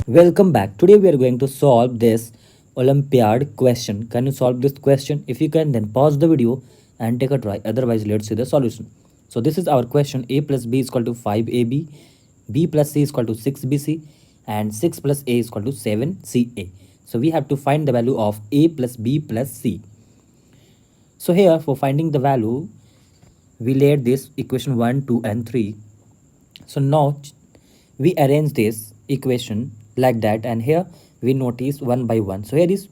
Welcome back. Today we are going to solve this Olympiad question. Can you solve this question? If you can, then pause the video and take a try. Otherwise, let's see the solution. So this is our question. A plus B is equal to 5AB, B plus C is equal to 6BC, and 6 plus A is equal to 7CA. So we have to find the value of A plus B plus C. So here, for finding the value, we laid this equation 1, 2 and 3. So now we arrange this equation like that, and here we notice one by one. So here is,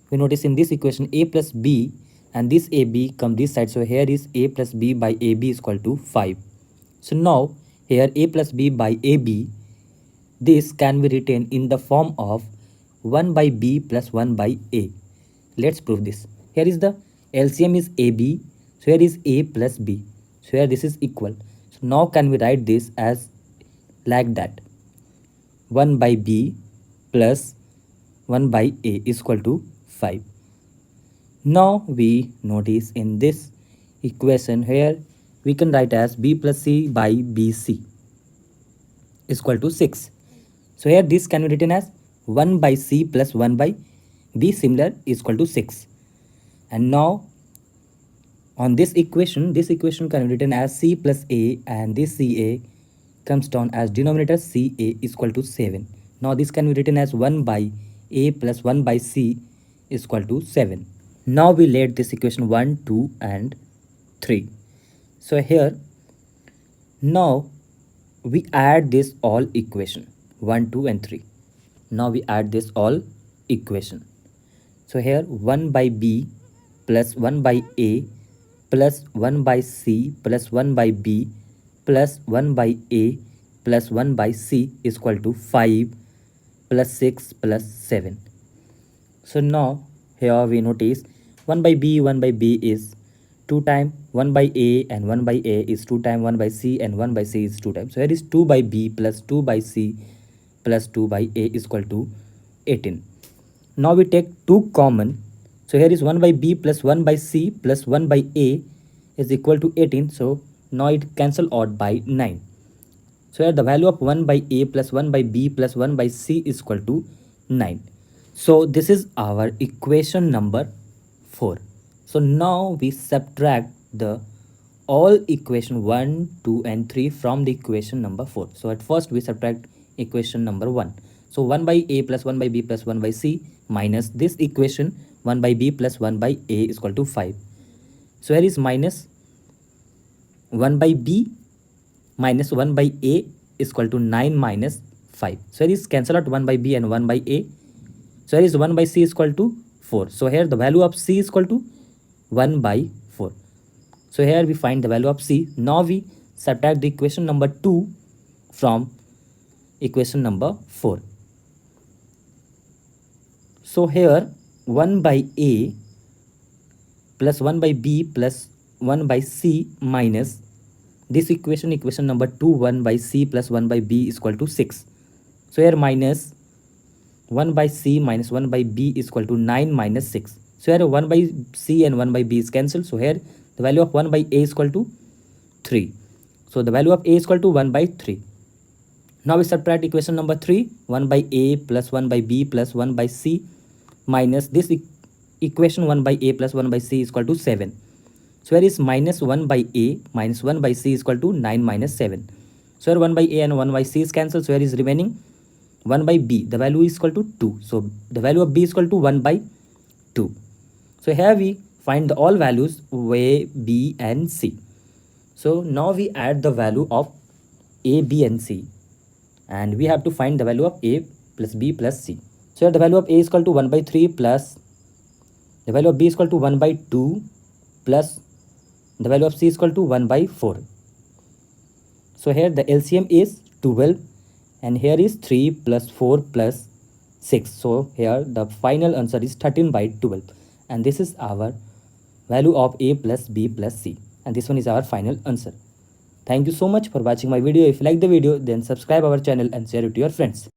we notice in this equation A plus B, and this AB come this side. So here is A plus B by AB is equal to 5. So now here A plus B by AB, this can be written in the form of 1 by B plus 1 by A. Let's prove this. Here is the LCM is AB. So here is A plus B. So here this is equal. So now can we write this as like that: 1 by B plus 1 by A is equal to 5. Now we notice in this equation here we can write as B plus C by BC is equal to 6. So here this can be written as 1 by C plus 1 by B similar is equal to 6. And now on this equation can be written as C plus A, and this CA comes down as denominator CA is equal to 7. Now this can be written as 1 by A plus 1 by C is equal to 7. Now we let this equation 1, 2 and 3. So here now we add this all equation 1, 2 and 3. Now we add this all equation. So here 1 by B plus 1 by A plus 1 by C plus 1 by B plus 1 by A plus 1 by C is equal to 5 plus 6 plus 7. So now here we notice 1 by B is 2 times 1 by A, and 1 by A is 2 times 1 by C, and 1 by C is 2 times. So here is 2 by B plus 2 by C plus 2 by A is equal to 18. Now we take 2 common. So here is 1 by B plus 1 by C plus 1 by A is equal to 18. So now it cancel out by 9. So here the value of 1 by A plus 1 by B plus 1 by C is equal to 9. So this is our equation number 4. So now we subtract the all equation 1, 2 and 3 from the equation number 4. So at first we subtract equation number 1. So 1 by A plus 1 by B plus 1 by C minus this equation 1 by B plus 1 by A is equal to 5. So here is minus 1 by B minus 1 by A is equal to 9 minus 5. So here is cancel out 1 by B and 1 by A. So here is 1 by C is equal to 4. So here the value of C is equal to 1 by 4. So here we find the value of C. Now we subtract the equation number 2 from equation number 4. So here 1 by A plus 1 by B plus 1 by C minus this equation number 2 1 by C plus 1 by B is equal to 6. So here minus 1 by C minus 1 by B is equal to 9 minus 6. So here 1 by C and 1 by B is cancelled. So here the value of 1 by A is equal to 3. So the value of A is equal to 1 by 3. Now we subtract equation number 3, 1 by A plus 1 by B plus 1 by C minus this equation 1 by A plus 1 by C is equal to 7. So here is minus 1 by A minus 1 by C is equal to 9 minus 7. So here 1 by A and 1 by C is cancelled. So here is remaining 1 by B. The value is equal to 2. So the value of B is equal to 1 by 2. So here we find all values A, B and C. So now we add the value of A, B and C. And we have to find the value of A plus B plus C. So here the value of A is equal to 1 by 3 plus the value of B is equal to 1 by 2 plus the value of C is equal to 1 by 4. So here the LCM is 12, and here is 3 plus 4 plus 6. So here the final answer is 13 by 12. And this is our value of A plus B plus C. And this one is our final answer. Thank you so much for watching my video. If you like the video, then subscribe our channel and share it to your friends.